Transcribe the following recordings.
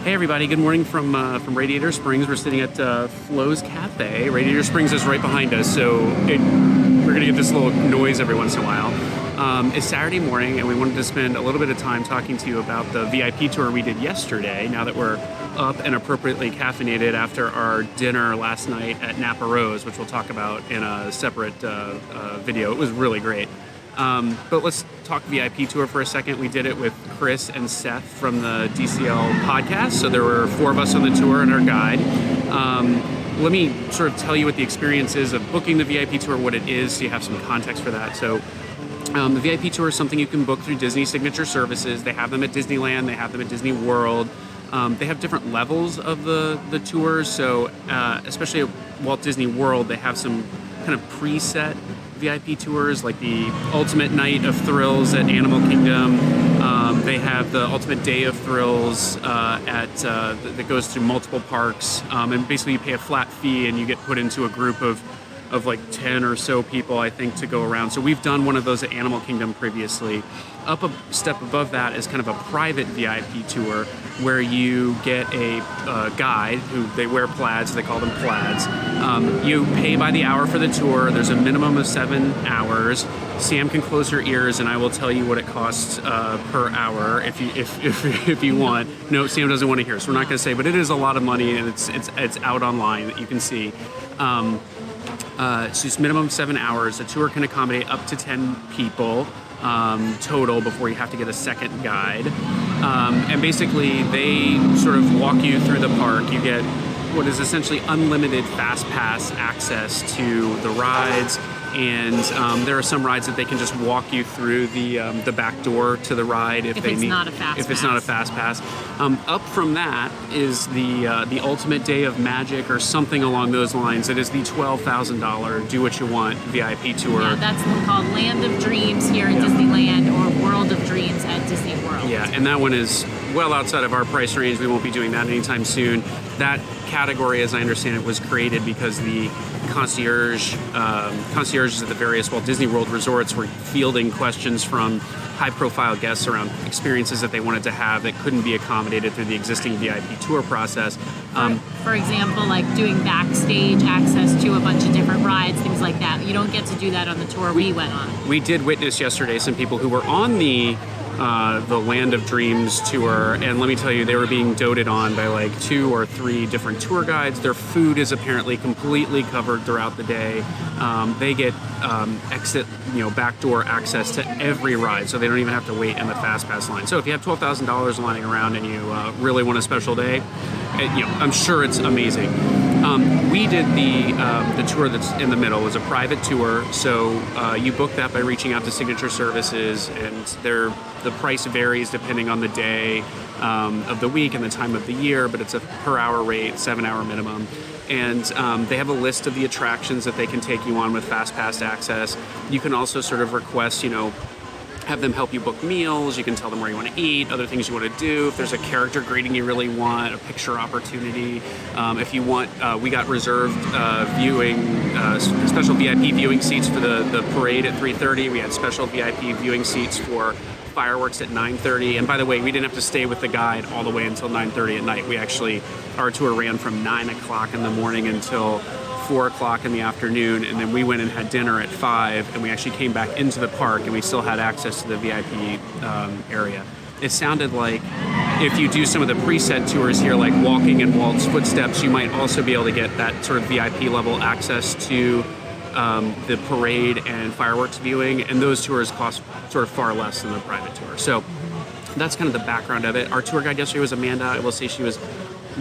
Hey everybody, good morning from Radiator Springs. We're sitting at Flo's Cafe. Radiator Springs is right behind us, so we're going to get this little noise every once in a while. It's Saturday morning, and we wanted to spend a little bit of time talking to you about the VIP tour we did yesterday, now that we're up and appropriately caffeinated after our dinner last night at Napa Rose, which we'll talk about in a separate video. It was really great. But let's talk VIP tour for a second. We did it with Chris and Seth from the DCL podcast. So there were 4 of us on the tour and our guide. Let me sort of tell you what the experience is of booking the VIP tour, what it is, so you have some context for that. So the VIP tour is something you can book through Disney Signature Services. They have them at Disneyland. They have them at Disney World. They have different levels of the tours. So especially at Walt Disney World, they have some kind of preset VIP tours, like the Ultimate Night of Thrills at Animal Kingdom. They have the Ultimate Day of Thrills that goes through multiple parks. And basically you pay a flat fee and you get put into a group of like 10 or so people, I think, to go around. So we've done one of those at Animal Kingdom previously. Up a step above that is kind of a private VIP tour where you get a guide who they wear plaids, they call them plaids. You pay by the hour for the tour. There's a minimum of 7 hours. Sam can close her ears and I will tell you what it costs per hour if you want. No, Sam doesn't want to hear, so we're not going to say, but it is a lot of money and it's out online that you can see. So it's minimum 7 hours. A tour can accommodate up to 10 people total before you have to get a second guide. And basically they sort of walk you through the park. You get what is essentially unlimited fast pass access to the rides. And there are some rides that they can just walk you through the back door to the ride if it's not a fast pass. Up from that is the Ultimate Day of Magic or something along those lines. It is the $12,000 Do What You Want VIP tour. Yeah, that's called Land of Dreams here at Disneyland, or World of Dreams at Disney World. Yeah, and that one is well outside of our price range. We won't be doing that anytime soon. That category, as I understand it, was created because the concierges at the various Walt Disney World resorts were fielding questions from high-profile guests around experiences that they wanted to have that couldn't be accommodated through the existing VIP tour process. For example, like doing backstage access to a bunch of different rides, things like that. You don't get to do that on the tour we went on. We did witness yesterday some people who were on the Land of Dreams tour, and let me tell you, they were being doted on by like 2 or 3 different tour guides. Their food is apparently completely covered throughout the day. They get backdoor access to every ride, so they don't even have to wait in the fast pass line. So if you have $12,000 lying around and you really want a special day, I'm sure it's amazing. We did the tour that's in the middle. It was a private tour, so you book that by reaching out to Signature Services, and the price varies depending on the day of the week and the time of the year, but it's a per hour rate, 7 hour minimum. And they have a list of the attractions that they can take you on with fast pass access. You can also sort of request, have them help you book meals. You can tell them where you want to eat, other things you want to do. If there's a character greeting you really want, a picture opportunity. If you want, we got reserved special VIP viewing seats for the parade at 3:30. We had special VIP viewing seats for fireworks at 9:30. And by the way, we didn't have to stay with the guide all the way until 9:30 at night. Our tour ran from 9 o'clock in the morning until 4 o'clock in the afternoon, and then we went and had dinner at 5, and we actually came back into the park, and we still had access to the VIP area. It sounded like if you do some of the preset tours here, like walking in Walt's footsteps, you might also be able to get that sort of VIP level access to the parade and fireworks viewing, and those tours cost sort of far less than the private tour. So that's kind of the background of it. Our tour guide yesterday was Amanda. I will say she was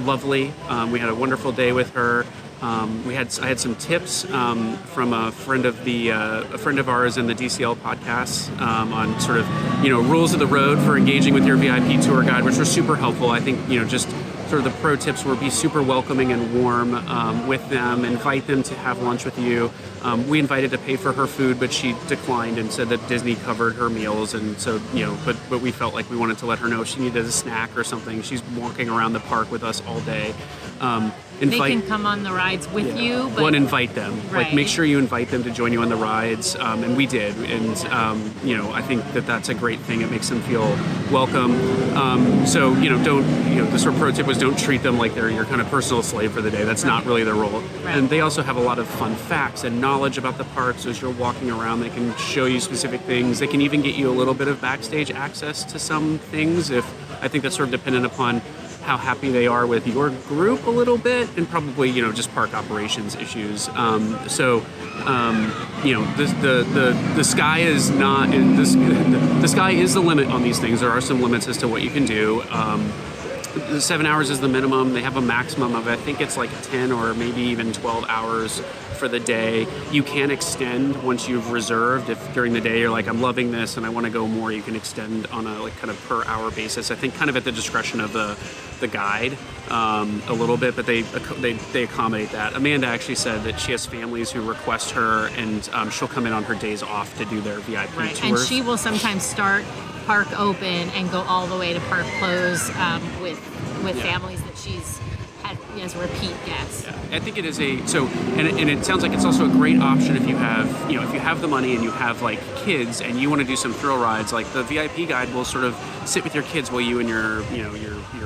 lovely. We had a wonderful day with her. I had some tips from a friend of ours in the DCL podcast on sort of rules of the road for engaging with your VIP tour guide, which were super helpful. I think just sort of the pro tips were be super welcoming and warm with them, invite them to have lunch with you. We invited to pay for her food, but she declined and said that Disney covered her meals, and so but we felt like we wanted to let her know if she needed a snack or something. She's walking around the park with us all day. They can come on the rides with you, but and invite them. Right. Like, make sure you invite them to join you on the rides, and we did. And I think that's a great thing. It makes them feel welcome. So the sort of pro tip was don't treat them like they're your kind of personal slave for the day. That's not really their role. Right. And they also have a lot of fun facts and knowledge about the parks. As you're walking around, they can show you specific things. They can even get you a little bit of backstage access to some things. I think that's sort of dependent upon how happy they are with your group a little bit, and probably just park operations issues. The sky is not the sky is the limit on these things. There are some limits as to what you can do. 7 hours is the minimum. They have a maximum of, I think it's like 10 or maybe even 12 hours for the day. You can extend once you've reserved. If during the day you're like, I'm loving this and I want to go more, you can extend on a kind of per hour basis. I think kind of at the discretion of the guide a little bit, but they accommodate that. Amanda actually said that she has families who request her, and she'll come in on her days off to do their VIP tours. And she will sometimes start park open and go all the way to park close with families that she's had as repeat guests. Yeah. I think it is and it sounds like it's also a great option if you have the money and you have like kids and you want to do some thrill rides. Like the VIP guide will sort of sit with your kids while you and your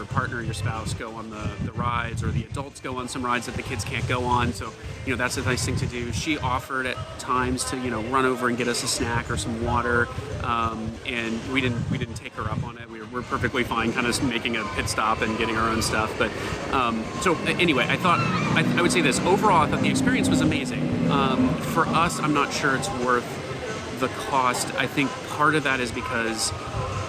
partner, your spouse go on the rides, or the adults go on some rides that the kids can't go on. So that's a nice thing to do. She offered at times to run over and get us a snack or some water, and we didn't take her up on it. We're perfectly fine kind of making a pit stop and getting our own stuff. But so anyway, I would say this. Overall, I thought the experience was amazing. For us, I'm not sure it's worth the cost. I think part of that is because,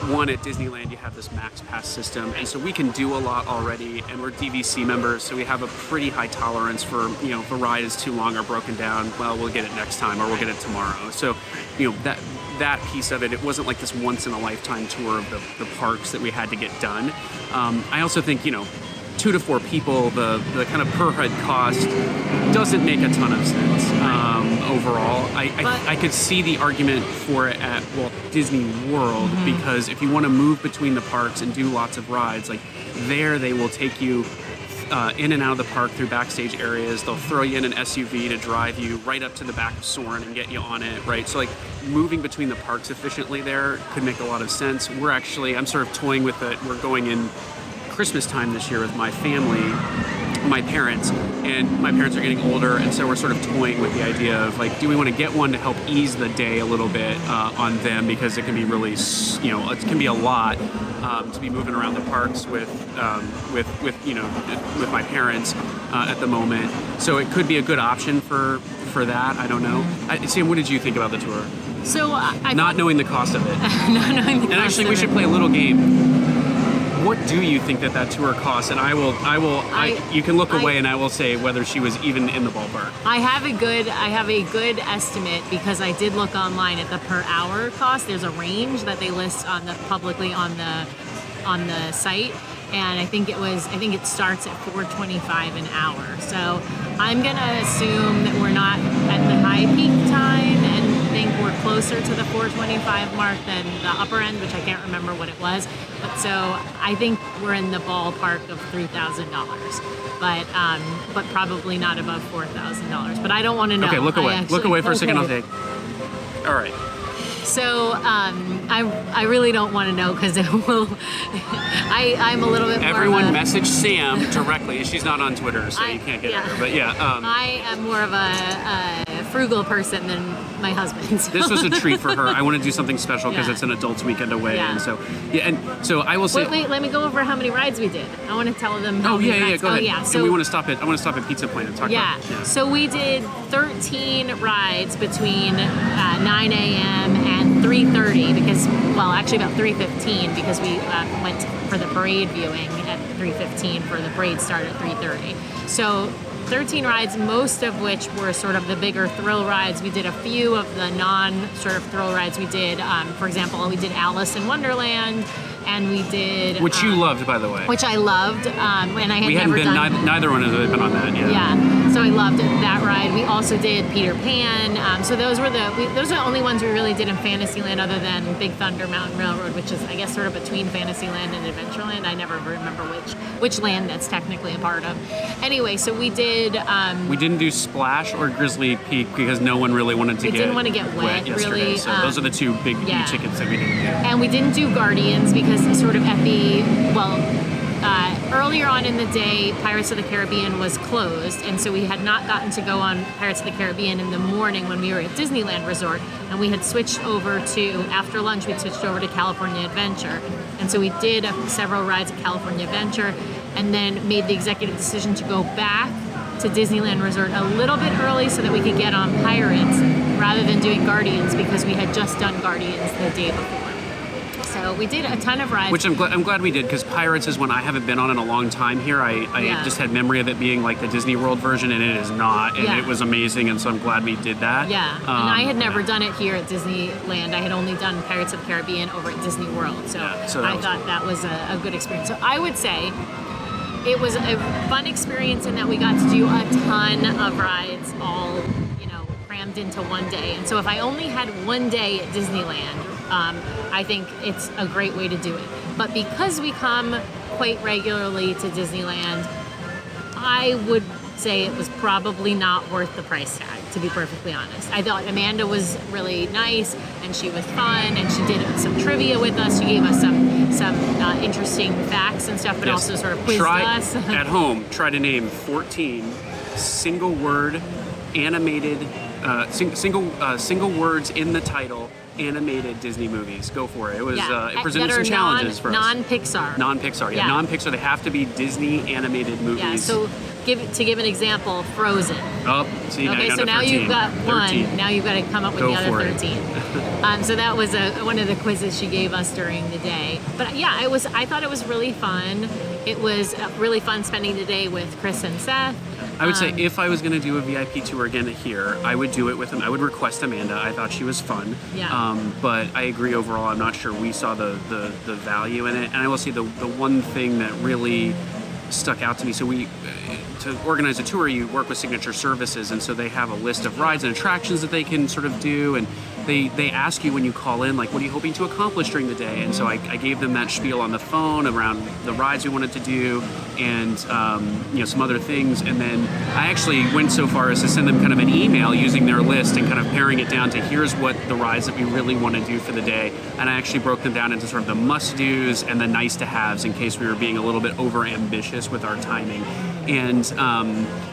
one, at Disneyland you have this Max Pass system, and so we can do a lot already, and we're DVC members, so we have a pretty high tolerance for, if a ride is too long or broken down, well, we'll get it next time or we'll get it tomorrow. So, that piece of it wasn't like this once in a lifetime tour of the parks that we had to get done. I also think, 2 to 4 people, the kind of per head cost doesn't make a ton of sense overall. I could see the argument for it at Walt Disney World, because if you want to move between the parks and do lots of rides, like there they will take you in and out of the park through backstage areas. They'll throw you in an SUV to drive you right up to the back of Soarin' and get you on it, right? So like moving between the parks efficiently there could make a lot of sense. I'm sort of toying with it. We're going in Christmas time this year with my family, my parents are getting older, and so we're sort of toying with the idea of like, do we want to get one to help ease the day a little bit on them, because it can be really, it can be a lot to be moving around the parks with my parents at the moment. So it could be a good option for that. I don't know. Sam, what did you think about the tour? So not knowing the cost of it. Not knowing the cost. And actually, we should play a little game. What do you think that tour costs? And you can look away, and I will say whether she was even in the ballpark. I have a good estimate, because I did look online at the per hour cost. There's a range that they list publicly on the site, and I think it starts at $4.25 an hour. So I'm gonna assume that we're not at the high peak time, and think we're closer to the $4.25 mark than the upper end, which I can't remember what it was. But so I think we're in the ballpark of $3,000, but probably not above $4,000. But I don't want to know. Okay, look away. Look away for a second. I'll take. All right. So I really don't want to know, because it will. I'm a little bit more. Everyone message Sam directly. She's not on Twitter, so you can't get her. But yeah. I am more of a frugal person than my husband. So. This was a treat for her. I want to do something special because it's an adults weekend away, and so I will say. Wait, let me go over how many rides we did. I want to tell them. Go ahead. Oh yeah. So we want to stop at. I want to stop at Pizza Planet and talk about. Yeah. So we did 13 rides between 9 a.m. and 3:30, because actually about 3:15, because we went for the parade viewing at 3:15 for the parade start at 3:30. So 13 rides, most of which were sort of the bigger thrill rides. We did a few of the non sort of thrill rides. We did, for example, we did Alice in Wonderland, and we did which you loved, by the way. which I loved, and I had We hadn't never been done. neither one has really been on that. Yeah, so I loved that ride. We also did Peter Pan. So those were those are the only ones we really did in Fantasyland, other than Big Thunder Mountain Railroad, which is, I guess, sort of between Fantasyland and Adventureland. I never remember which land that's technically a part of. Anyway, so we did. We didn't do Splash or Grizzly Peak because no one really wanted to didn't want to get wet yesterday. really. So those are the two big e-tickets that we didn't do. And we didn't do Guardians because sort of at the earlier on in the day, Pirates of the Caribbean was closed, and so we had not gotten to go on Pirates of the Caribbean in the morning when we were at Disneyland Resort, and we had switched over to, after lunch, we switched over to California Adventure. And so we did several rides at California Adventure, and then made the executive decision to go back to Disneyland Resort a little bit early so that we could get on Pirates rather than doing Guardians, because we had just done Guardians the day before. So we did a ton of rides. Which I'm glad we did, because Pirates is one I haven't been on in a long time here. I just had memory of it being like the Disney World version, and it is not. And it was amazing, and so I'm glad we did that. Yeah, and I had never done it here at Disneyland. I had only done Pirates of the Caribbean over at Disney World. So I thought that was a good experience. So I would say it was a fun experience in that we got to do a ton of rides, all crammed into one day. And so if I only had one day at Disneyland, I think it's a great way to do it. But because we come quite regularly to Disneyland, I would say it was probably not worth the price tag, to be perfectly honest. I thought Amanda was really nice, and she was fun, and she did some trivia with us. She gave us some interesting facts and stuff, but also sort of quizzed us. At home, try to name 14 single word animated, single words in the title animated Disney movies. Go for it. It was it presented some challenges for us. Non-Pixar. Non-Pixar, non-Pixar. They have to be Disney animated movies. Yeah. So to give an example, Frozen. Oh, see, okay, so now you've got 13. Now you've got to come up with the other 13. So that was one of the quizzes she gave us during the day. But yeah, I thought it was really fun. It was really fun spending the day with Chris and Seth. I would say if I was going to do a VIP tour again here, I would do it with them. I would request Amanda. I thought she was fun. Yeah. But I agree overall. I'm not sure we saw the value in it. And I will say the one thing that really stuck out to me. So to organize a tour, you work with Signature Services, and so they have a list of rides and attractions that they can sort of do, and they ask you when you call in, like, what are you hoping to accomplish during the day? And so I gave them that spiel on the phone around the rides we wanted to do, and some other things. And then I actually went so far as to send them kind of an email using their list and kind of paring it down to here's what the rides that we really want to do for the day. And I actually broke them down into sort of the must-dos and the nice-to-haves in case we were being a little bit over-ambitious with our timing. And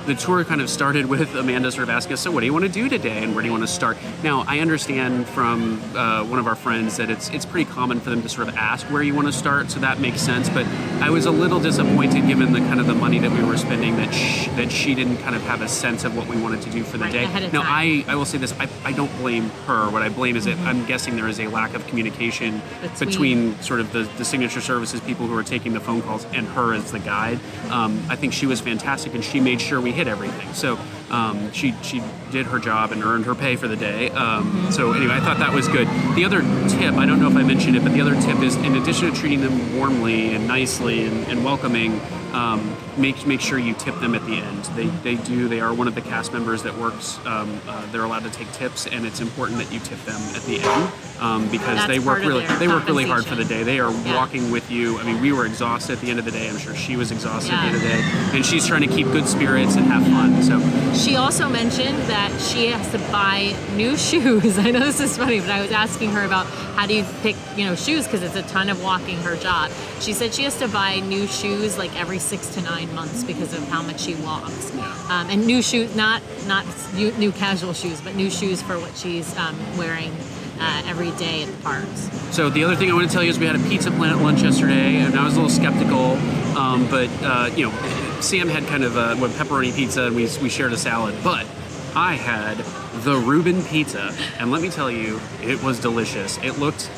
the tour kind of started with Amanda sort of asking us, so what do you want to do today, and where do you want to start? Now, I understand from one of our friends that it's pretty common for them to sort of ask where you want to start, so that makes sense. But I was a little disappointed, given the kind of the money that we were spending, that she didn't kind of have a sense of what we wanted to do for the day. Now, I will say this, I don't blame her. What I blame is that I'm guessing there is a lack of communication between sort of the Signature Services people who are taking the phone calls and her as the guide. I think she was fantastic, and she made sure we hit everything. So she did her job and earned her pay for the day. So anyway, I thought that was good. The other tip, I don't know if I mentioned it, but the other tip is, in addition to treating them warmly and nicely and welcoming, make sure you tip them at the end. They are one of the cast members that works. They're allowed to take tips, and it's important that you tip them at the end because they work really hard for the day. They are walking with you. I mean, we were exhausted at the end of the day. I'm sure she was exhausted at the end of the day, and she's trying to keep good spirits and have fun. So she also mentioned that she has to buy new shoes. I know this is funny, but I was asking her about how do you pick shoes, because it's a ton of walking her job. She said she has to buy new shoes like every 6 to 9 months because of how much she walks. And new shoes, not new casual shoes, but new shoes for what she's wearing every day at the parks. So the other thing I want to tell you is we had a Pizza Planet lunch yesterday, and I was a little skeptical, but Sam had kind of a pepperoni pizza, and we shared a salad, but I had the Reuben pizza, and let me tell you, it was delicious. It looked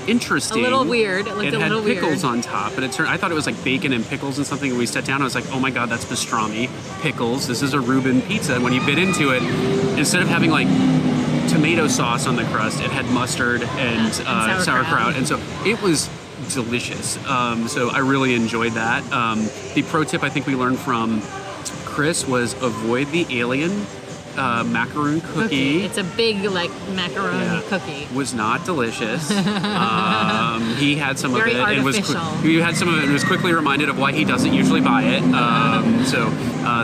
interesting. A little weird. It had pickles on top, but I thought it was like bacon and pickles and something. And we sat down, I was like, oh my god, that's pastrami, pickles. This is a Reuben pizza. And when you bit into it, instead of having like tomato sauce on the crust, it had mustard and sauerkraut. And so it was delicious. So I really enjoyed that. The pro tip I think we learned from Chris was avoid the alien macaroon cookie. It's a big like macaron cookie. Was not delicious. He had some Very of it and was quickly reminded of why he doesn't usually buy it. So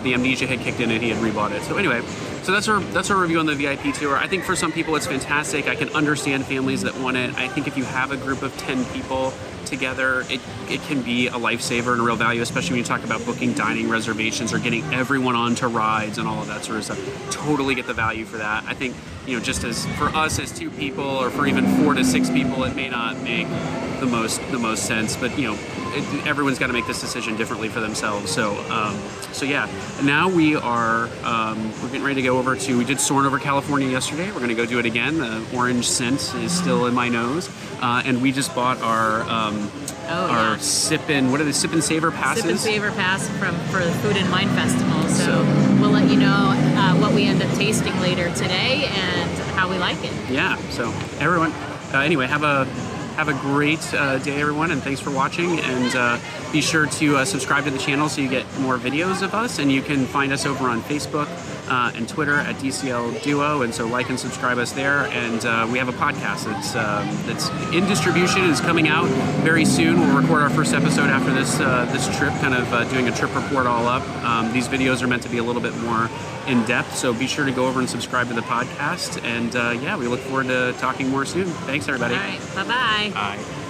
the amnesia had kicked in and he had rebought it. So anyway, so that's our review on the VIP tour. I think for some people it's fantastic. I can understand families that want it. I think if you have a group of 10 people together, it can be a lifesaver and a real value, especially when you talk about booking dining reservations or getting everyone onto rides and all of that sort of stuff. Totally get the value for that. I think, just as for us as 2 people or for even 4 to 6 people, it may not make the most sense, but everyone's got to make this decision differently for themselves. So yeah, now we're getting ready to go over to, we did Soarin' Over California yesterday. We're going to go do it again. The orange scent is still in my nose. And we just bought our Sip and Savor passes. Sip and Savor pass for the Food and Wine Festival. So we'll let you know what we end up tasting later today and how we like it. Yeah. So everyone, anyway, have a great day, everyone, and thanks for watching. And be sure to subscribe to the channel so you get more videos of us. And you can find us over on Facebook and Twitter at DCL Duo. And so like and subscribe us there. And we have a podcast that's in distribution, is coming out very soon. We'll record our first episode after this trip, kind of doing a trip report all up. These videos are meant to be a little bit more in depth, so be sure to go over and subscribe to the podcast. And we look forward to talking more soon. Thanks, everybody. All right, bye-bye. Bye.